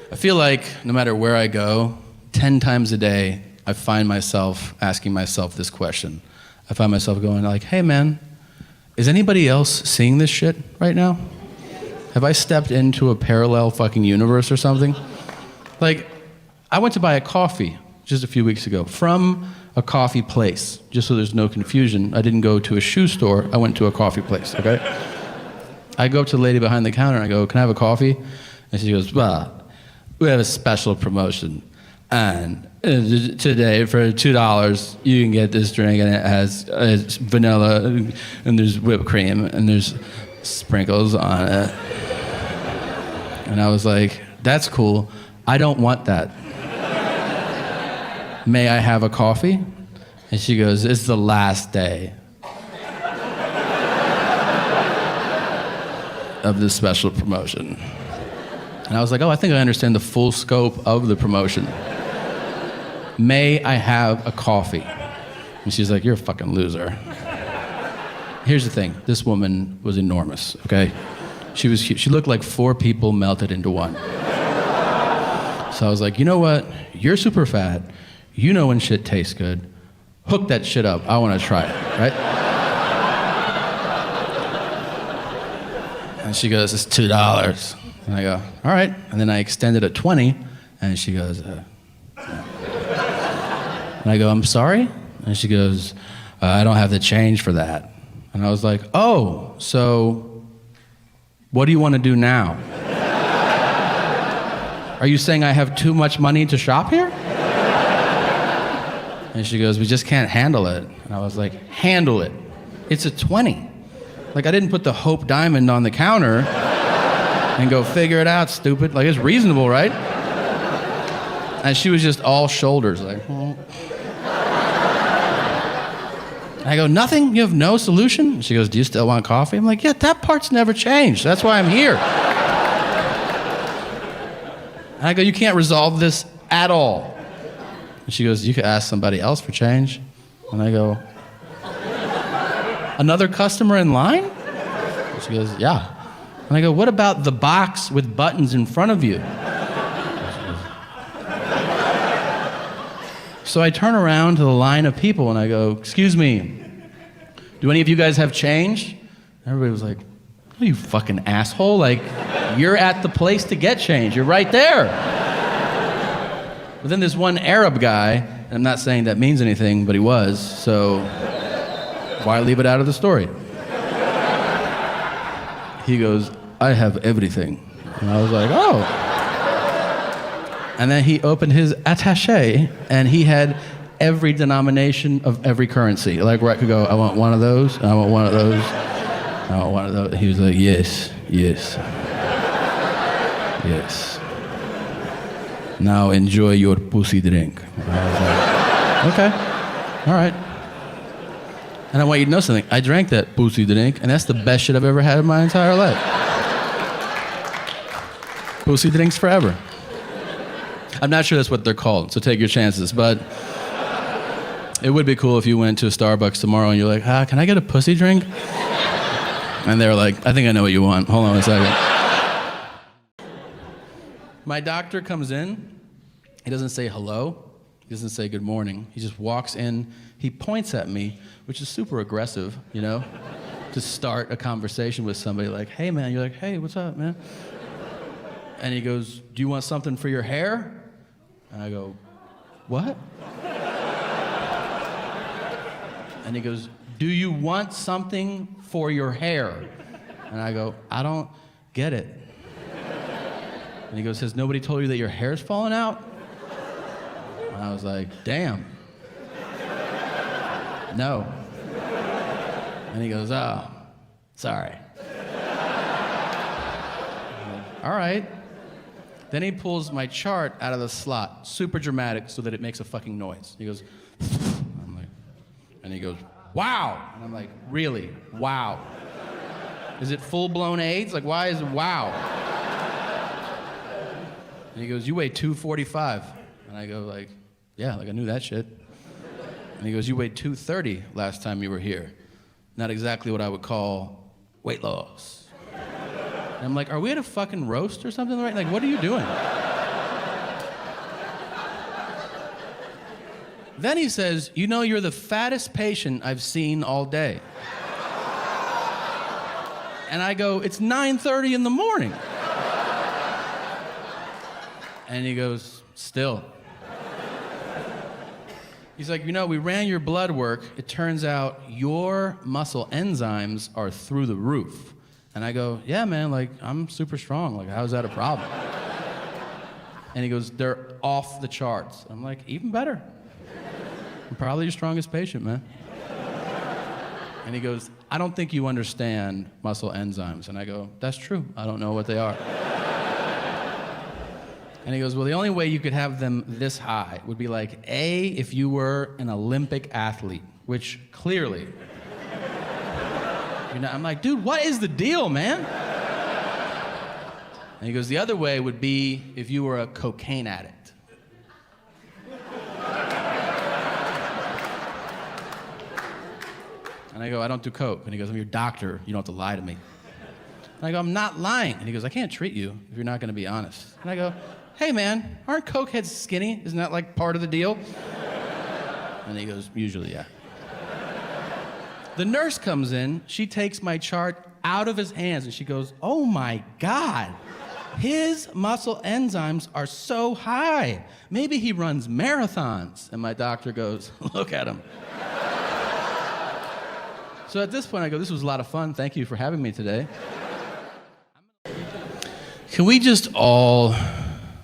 I feel like no matter where I go, 10 times a day, I find myself asking myself this question. I find myself going like, hey man, is anybody else seeing this shit right now? Have I stepped into a parallel fucking universe or something? Like, I went to buy a coffee just a few weeks ago from a coffee place. Just so there's no confusion, I didn't go to a shoe store, I went to a coffee place, okay? I go up to the lady behind the counter and I go, can I have a coffee? And she goes, well, we have a special promotion. And today for $2, you can get this drink and it has vanilla and there's whipped cream and there's sprinkles on it. And I was like, that's cool. I don't want that. May I have a coffee? And she goes, it's the last day of this special promotion. And I was like, oh, I think I understand the full scope of the promotion. May I have a coffee? And she's like, you're a fucking loser. Here's the thing, this woman was enormous, okay? She looked like 4 people melted into one. So I was like, you know what? You're super fat. You know when shit tastes good. Hook that shit up. I want to try it, right? And she goes, it's $2. And I go, all right. And then I extended a 20, and she goes, And I go, I'm sorry? And she goes, I don't have the change for that. And I was like, oh, so what do you want to do now? Are you saying I have too much money to shop here? And she goes, we just can't handle it. And I was like, handle it. It's a 20. Like, I didn't put the Hope Diamond on the counter and go, figure it out, stupid. Like, it's reasonable, right? And she was just all shoulders, like, oh. I go, nothing? You have no solution? And she goes, do you still want coffee? I'm like, yeah, that part's never changed. That's why I'm here. And I go, you can't resolve this at all. And she goes, you could ask somebody else for change. And I go, another customer in line? And she goes, yeah. And I go, what about the box with buttons in front of you? So I turn around to the line of people and I go, excuse me, do any of you guys have change? Everybody was like, oh, you fucking asshole. Like, you're at the place to get change. You're right there. But then this one Arab guy, and I'm not saying that means anything, but he was, so why leave it out of the story? He goes, I have everything. And I was like, oh. And then he opened his attaché, and he had every denomination of every currency. Like where I could go, I want one of those, I want one of those, I want one of those. He was like, yes, yes, yes. Now enjoy your pussy drink. And I was like, okay, all right. And I want you to know something. I drank that pussy drink, and that's the best shit I've ever had in my entire life. Pussy drinks forever. I'm not sure that's what they're called, so take your chances, but it would be cool if you went to a Starbucks tomorrow and you're like, can I get a pussy drink? And they're like, I think I know what you want. Hold on a second. My doctor comes in. He doesn't say hello. He doesn't say good morning. He just walks in. He points at me, which is super aggressive, you know, to start a conversation with somebody like, hey, man. You're like, hey, what's up, man? And he goes, do you want something for your hair? And I go, what? And he goes, do you want something for your hair? And I go, I don't get it. And he goes, has nobody told you that your hair's falling out? And I was like, damn. No. And he goes, oh, sorry. I'm like, all right. Then he pulls my chart out of the slot, super dramatic, so that it makes a fucking noise. He goes, I'm like, and he goes, wow. And I'm like, really? Wow. Is it full-blown AIDS? Like, why is it wow? And he goes, you weigh 245. And I go like, yeah, like I knew that shit. And he goes, you weighed 230 last time you were here. Not exactly what I would call weight loss. And I'm like, are we at a fucking roast or something? Right? Like, what are you doing? Then he says, you know, you're the fattest patient I've seen all day. And I go, it's 9:30 in the morning. And he goes, still. He's like, you know, we ran your blood work. It turns out your muscle enzymes are through the roof. And I go, yeah, man, like, I'm super strong. Like, how is that a problem? And he goes, they're off the charts. I'm like, even better. I'm probably your strongest patient, man. And he goes, I don't think you understand muscle enzymes. And I go, that's true. I don't know what they are. And he goes, well, the only way you could have them this high would be like, A, if you were an Olympic athlete, which clearly, you know, I'm like, dude, what is the deal, man? And he goes, the other way would be if you were a cocaine addict. And I go, I don't do coke. And he goes, I'm your doctor. You don't have to lie to me. And I go, I'm not lying. And he goes, I can't treat you if you're not going to be honest. And I go, hey, man, aren't cokeheads skinny? Isn't that like part of the deal? And he goes, usually, yeah. The nurse comes in. She takes my chart out of his hands, and she goes, oh, my God. His muscle enzymes are so high. Maybe he runs marathons. And my doctor goes, look at him. So at this point, I go, this was a lot of fun. Thank you for having me today. Can we just all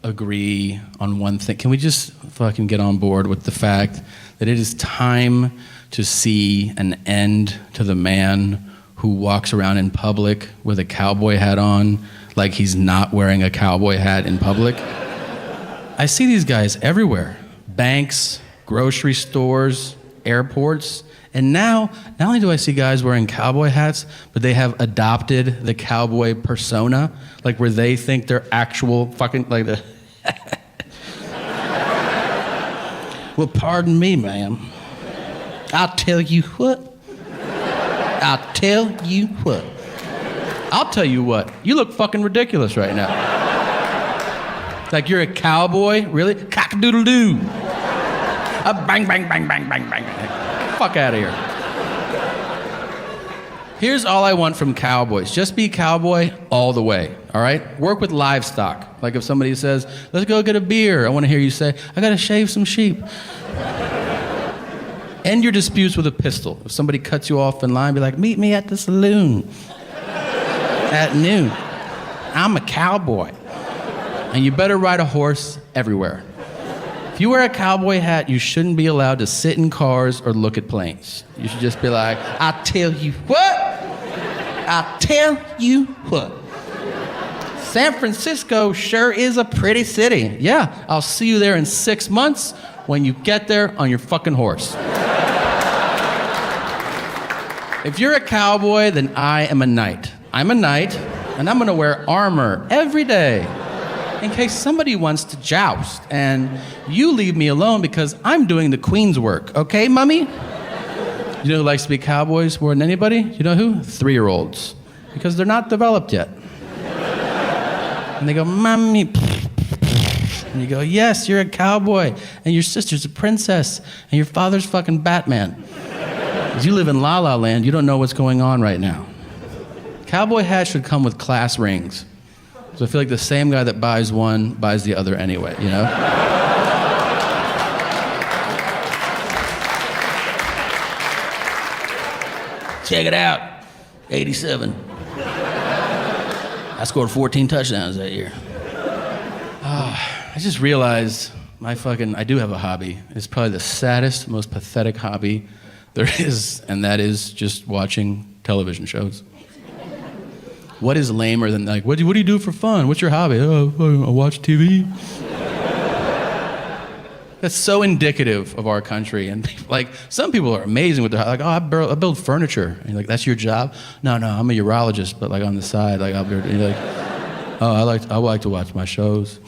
agree on one thing? Can we just fucking get on board with the fact that it is time to see an end to the man who walks around in public with a cowboy hat on like he's not wearing a cowboy hat in public? I see these guys everywhere. Banks, grocery stores, airports. And now, not only do I see guys wearing cowboy hats, but they have adopted the cowboy persona, like where they think they're actual fucking, like the... Well, pardon me, ma'am. I'll tell you what. I'll tell you what. I'll tell you what. You look fucking ridiculous right now. Like you're a cowboy? Really? Cock-a-doodle-doo. Bang, bang, bang, bang, bang, bang. Fuck out of here. Here's all I want from cowboys. Just be cowboy all the way, all right? Work with livestock. Like if somebody says, let's go get a beer, I want to hear you say, I got to shave some sheep. End your disputes with a pistol. If somebody cuts you off in line, be like, meet me at the saloon at noon. I'm a cowboy. And you better ride a horse everywhere. If you wear a cowboy hat, you shouldn't be allowed to sit in cars or look at planes. You should just be like, I tell you what. I tell you what. San Francisco sure is a pretty city. Yeah, I'll see you there in 6 months when you get there on your fucking horse. If you're a cowboy, then I am a knight. I'm a knight, and I'm gonna wear armor every day in case somebody wants to joust, and you leave me alone because I'm doing the queen's work, okay, mummy? You know who likes to be cowboys more than anybody? You know who? 3-year-olds, because they're not developed yet. And they go, mommy, and you go, yes, you're a cowboy, and your sister's a princess, and your father's fucking Batman. Because you live in La La Land, you don't know what's going on right now. Cowboy hats should come with class rings. So I feel like the same guy that buys one buys the other anyway, you know? Check it out, 87. I scored 14 touchdowns that year. I just realized I do have a hobby. It's probably the saddest, most pathetic hobby there is, and that is just watching television shows. What is lamer than, like, what do you do for fun? What's your hobby? Oh, I watch TV. That's so indicative of our country. And like, some people are amazing with their, like, oh, I build furniture. And you're like, that's your job? No, I'm a urologist, but like on the side, like, and you're like, oh, I like to watch my shows.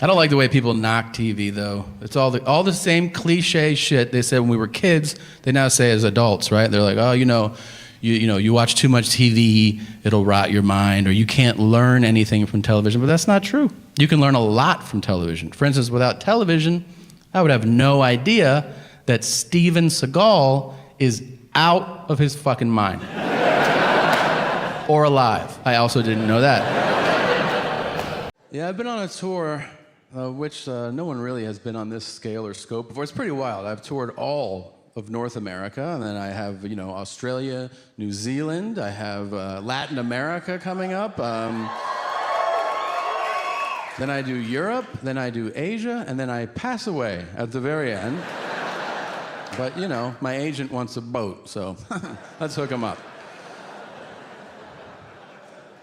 I don't like the way people knock TV, though. It's all the same cliche shit they said when we were kids. They now say as adults, right? They're like, oh, you watch too much TV, it'll rot your mind, or you can't learn anything from television. But that's not true. You can learn a lot from television. For instance, without television, I would have no idea that Steven Seagal is out of his fucking mind. Or alive. I also didn't know that. Yeah, I've been on a tour, which no one really has been on this scale or scope before. It's pretty wild. I've toured all of North America, and then I have, Australia, New Zealand. I have Latin America coming up. Then I do Europe, then I do Asia, and then I pass away at the very end. But, my agent wants a boat, so let's hook him up.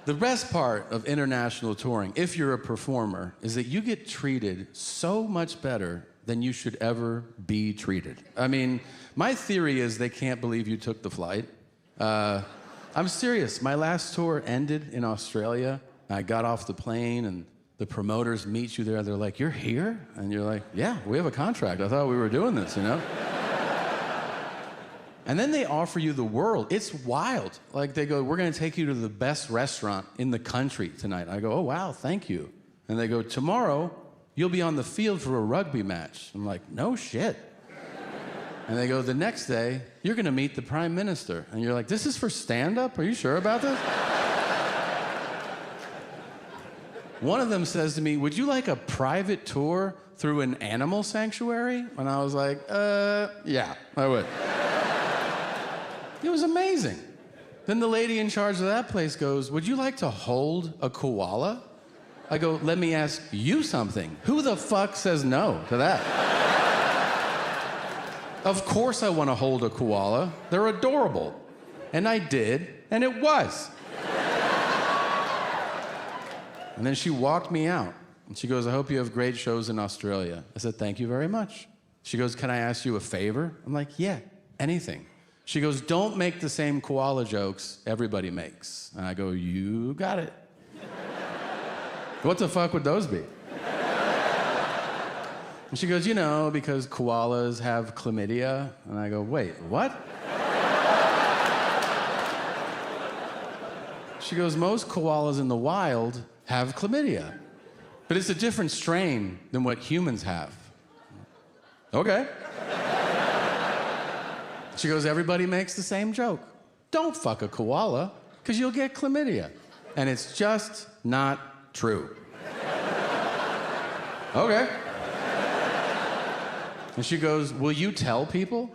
The best part of international touring, if you're a performer, is that you get treated so much better than you should ever be treated. I mean, my theory is they can't believe you took the flight. I'm serious. My last tour ended in Australia. I got off the plane, and the promoters meet you there. They're like, "You're here?" And you're like, "Yeah, we have a contract. I thought we were doing this, And then they offer you the world. It's wild. Like, they go, "We're going to take you to the best restaurant in the country tonight." I go, "Oh, wow, thank you." And they go, "Tomorrow, you'll be on the field for a rugby match." I'm like, "No shit." And they go, "The next day, you're going to meet the prime minister." And you're like, "This is for stand-up? Are you sure about this?" One of them says to me, "Would you like a private tour through an animal sanctuary?" And I was like, yeah, I would. It was amazing. Then the lady in charge of that place goes, "Would you like to hold a koala?" I go, "Let me ask you something. Who the fuck says no to that?" Of course I want to hold a koala. They're adorable. And I did, and it was. And then she walked me out. And she goes, "I hope you have great shows in Australia." I said, "Thank you very much." She goes, "Can I ask you a favor?" I'm like, "Yeah, anything." She goes, "Don't make the same koala jokes everybody makes." And I go, "You got it." What the fuck would those be? And she goes, "Because koalas have chlamydia." And I go, "Wait, what?" She goes, "Most koalas in the wild have chlamydia, but it's a different strain than what humans have." Okay. She goes, "Everybody makes the same joke. Don't fuck a koala, because you'll get chlamydia. And it's just not true." Okay. And she goes, "Will you tell people?"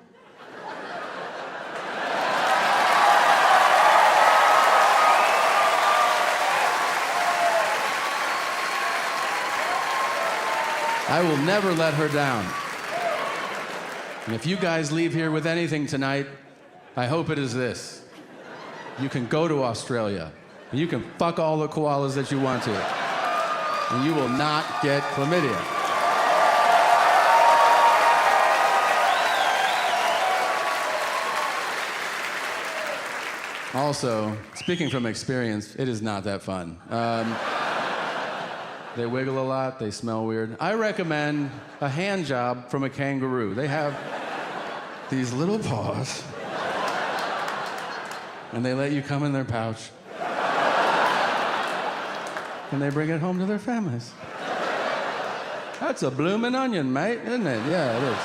I will never let her down. And if you guys leave here with anything tonight, I hope it is this. You can go to Australia, and you can fuck all the koalas that you want to, and you will not get chlamydia. Also, speaking from experience, it is not that fun. They wiggle a lot, they smell weird. I recommend a hand job from a kangaroo. They have these little paws, and they let you come in their pouch, and they bring it home to their families. That's a bloomin' onion, mate, isn't it? Yeah, it is.